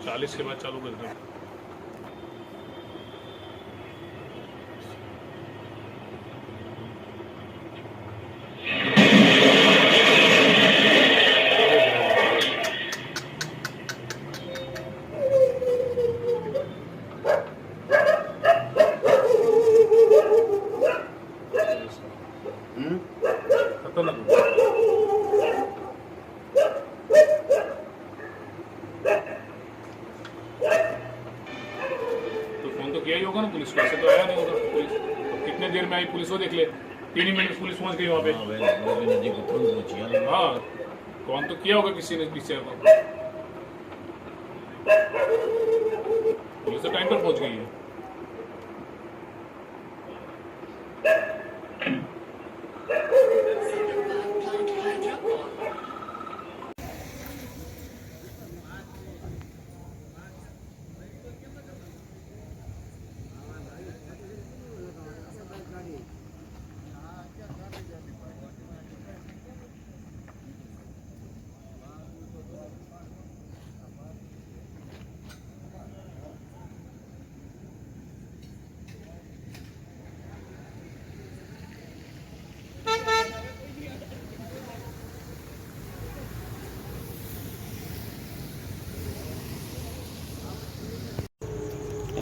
40 के बाद चालू कर दो। खतरनाक तो फोन तो किया ही होगा ना पुलिस को, ऐसे तो आया नहीं होगा पुलिस। तो कितने देर में आई पुलिस वो देख ले, 3 ही मिनट में पुलिस पहुंच गई वहाँ पे। हाँ फोन तो किया होगा किसी ने पीछे को, पुलिस तो टाइम पर पहुंच गई है।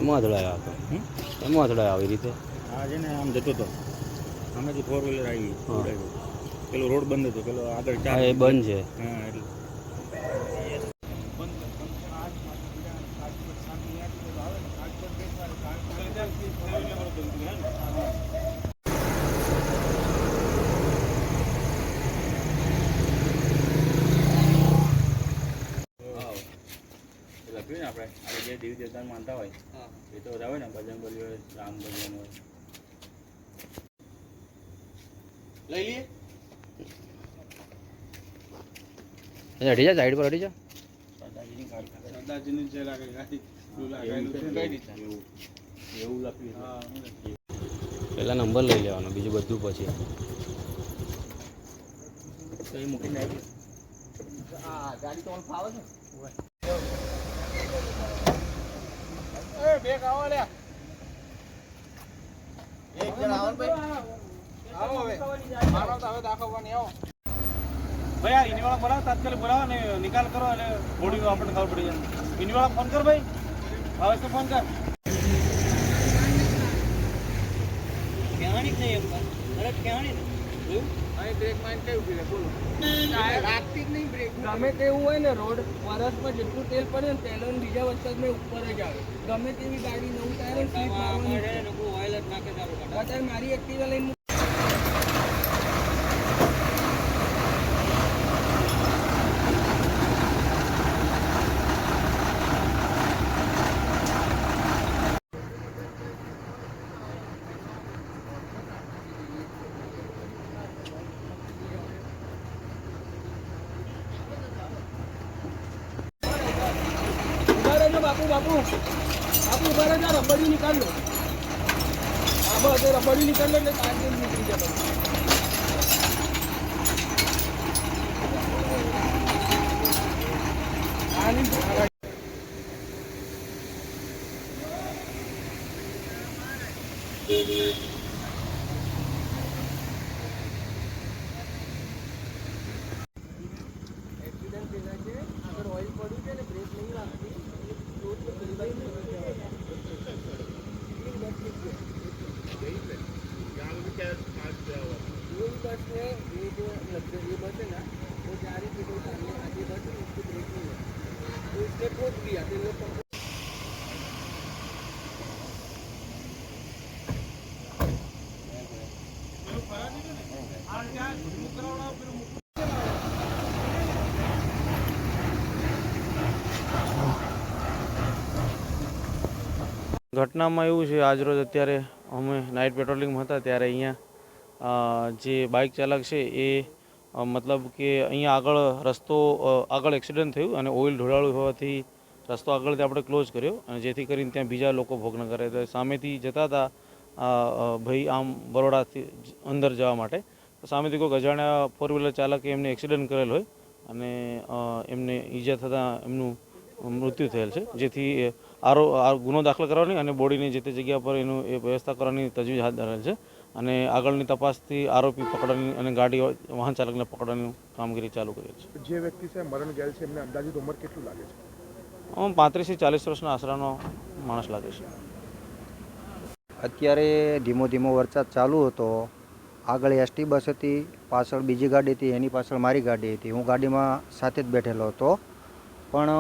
એમાં અથડાયો હતો, એમાં અથડાયો આવી રીતે. હા છે ને આમ જતો હતો, આમાંથી 4 વ્હીલર આવી, પેલો રોડ બંધ હતો, પેલો આગળ હા એ બંધ છે. હા એટલે લખ્યું ને આપણે જે દેવી દેવતા માનતા હોય એ તો બધા હોય ને, બજરંગ બલી હોય, રામ ભગવાન હોય. લઈ લઈએ અડી જા, સાઈડ પર અડી જા. સરદારજીની ગાડી, સરદારજીની જે લાગે ગાડી એવું લખ્યું. પહેલાં નંબર લઈ લેવાનો, બીજું બધું પછી. તો એ મૂકીને આવી ગાડી તો ફાવે છે. બે આવો લે, એક જણ આવો ભાઈ, આવો હવે મારો તો હવે દાખવવાની. આવો ભાઈ, આ ઇનવાળા બોલાવો, તાત્કાલિક બોલાવો ને નિકાલ કરો, અને બોડીનો આપણને ખબર પડી જાય. ઇનવાળા ફોન કર ભાઈ, હવે તો ફોન કર. કહેવાની જ નહીં એમ બરાબર, કહેવાની ને અહીં બ્રેક માઇન્ડ કેવું છે બોલો, રાખતી જ નહીં બ્રેક. ગમે તેવું હોય ને રોડ વરસમાં જેટલું તેલ પડે ને તેલ બીજા વરસાદમાં ઉપર જ આવે. ગમે તેવી ગાડી નવું ટાયર સ્લીપ મારવાની ઓઇલ જ નાખે તારું. અત્યારે મારી એક્ટિવા લઈને બાપુ બાપુ બાપુ ઉભા રહેજો, રબડી નિકાલ લો. હા બસ એ રબડી નિકાલ લો એટલે કાર નીકળી જાય. એક્સિડન્ટ પેલા છે, આગળ ઓઇલ પડ્યું છે ને બ્રેક નહીં લાગતી. बस है ये जो लग्जरी बस है ना, वो जा रही थी, सामने आगे बस है, उसकी ब्रेक नहीं है, तो इसने ठोक दिया. तो लोग ઘટનામાં એવું છે, આજરોજ અત્યારે અમે નાઇટ પેટ્રોલિંગમાં હતા ત્યારે અહીંયા જે બાઇક ચાલક છે એ મતલબ કે અહીંયા આગળ રસ્તો આગળ એક્સિડન્ટ થયું અને ઓઇલ ઢોળાળું હોવાથી રસ્તો આગળથી આપણે ક્લોઝ કર્યો, અને જેથી કરીને ત્યાં બીજા લોકો ભોગ ન કરે. તો સામેથી જતા હતા ભાઈ આમ બરોડાથી અંદર જવા માટે, તો સામેથી કોઈ અજાણ્યા 4 વ્હીલર ચાલકે એમને એક્સિડન્ટ કરેલ હોય અને એમને ઈજા થતાં એમનું મૃત્યુ થયેલ છે, જેથી ગુનો દાખલ કરવાની અને બોડીની જે તે જગ્યા પર એનું એ વ્યવસ્થા કરવાની તજવીજ હાથ ધરેલ છે અને આગળની તપાસથી આરોપી પકડવાની અને ગાડી વાહન ચાલકને પકડવાની કામગીરી ચાલુ કરી છે. જે વ્યક્તિ છે મરણ ગયેલ છે એમને અંદાજિત ઉંમર કેટલું લાગે છે? 35 થી 40 વર્ષના આશરાનો માણસ લાગે છે. અત્યારે ધીમો ધીમો વરસાદ ચાલુ હતો. આગળ એસટી બસ હતી, પાછળ બીજી ગાડી હતી, એની પાછળ મારી ગાડી હતી. હું ગાડીમાં સાથે જ બેઠેલો હતો. પણ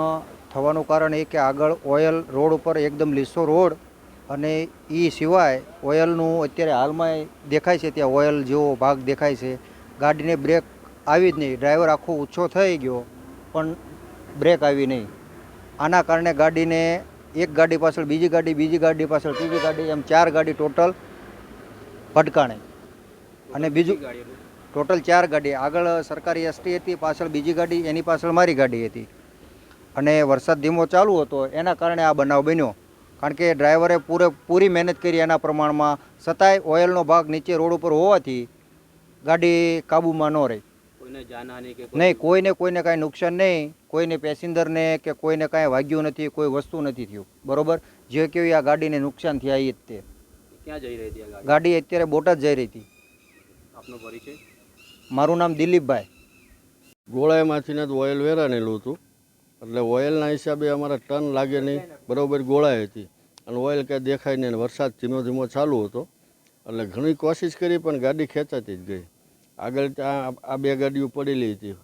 થવાનું કારણ એ કે આગળ ઓયલ રોડ ઉપર એકદમ લીસો રોડ અને એ સિવાય ઓયલનું અત્યારે હાલમાં દેખાય છે, ત્યાં ઓયલ જેવો ભાગ દેખાય છે. ગાડીને બ્રેક આવી જ નહીં. ડ્રાઈવર આખો ઊંચો થઈ ગયો પણ બ્રેક આવી નહીં. આના કારણે ગાડીને એક ગાડી પાછળ બીજી ગાડી પાછળ ત્રીજી ગાડી, એમ 4 ગાડી ટોટલ ભટકાણે. અને બીજું ટોટલ 4 ગાડી, આગળ સરકારી એસટી હતી, પાછળ બીજી ગાડી, એની પાછળ મારી ગાડી હતી. અને વરસાદ ધીમો ચાલુ હતો એના કારણે આ બનાવ બન્યો. કારણ કે ડ્રાઈવરે પૂરી મહેનત કરી એના પ્રમાણમાં, છતાંય ઓઇલનો ભાગ નીચે રોડ ઉપર હોવાથી ગાડી કાબૂમાં ન રહી. નહીં, કોઈને કાંઈ નુકસાન નહીં, કોઈને પેસેન્જરને કે કોઈને કાંઈ વાગ્યું નથી, કોઈ વસ્તુ નથી થયું. બરોબર, જે કેવી આ ગાડીને નુકસાન થયા એ જ તે. ક્યાં જઈ રહી હતી આ ગાડી અત્યારે બોટાદ જઈ રહી હતી. આપનો પરિચય? મારું નામ દિલીપભાઈ. ગોળાઈમાંથી જ ઓઇલ વેરાણેલું હતું, એટલે ઓઇલના હિસાબે અમારા ટન લાગે નહીં. બરાબર ગોળાઈ હતી અને ઓઇલ કાંઈ દેખાય નહીં. વરસાદ ધીમો ધીમો ચાલુ હતો એટલે ઘણી કોશિશ કરી પણ ગાડી ખેંચાતી જ ગઈ. આગળ ત્યાં આ 2 ગાડીઓ પડેલી હતી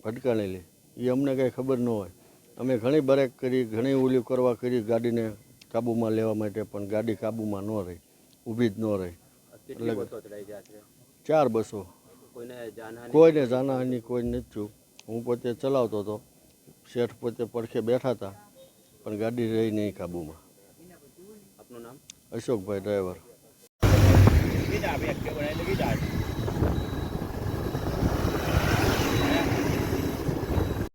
ભટકાણેલી, એ અમને કાંઈ ખબર ન હોય. અમે ઘણી બ્રેક કરી, ઘણી ઓલી કરવા કરી ગાડીને કાબૂમાં લેવા માટે, પણ ગાડી કાબૂમાં ન રહી, ઊભી જ ન રહી. એટલે 4 બસો. કોઈને જાનહાની કોઈ નથી થયું. હું પોતે ચલાવતો હતો, શેઠ પોતે પડખે બેઠા હતા, પણ ગાડી રહી નહીં કાબૂમાં. આપનું નામ? અશોકભાઈ, ડ્રાઈવર.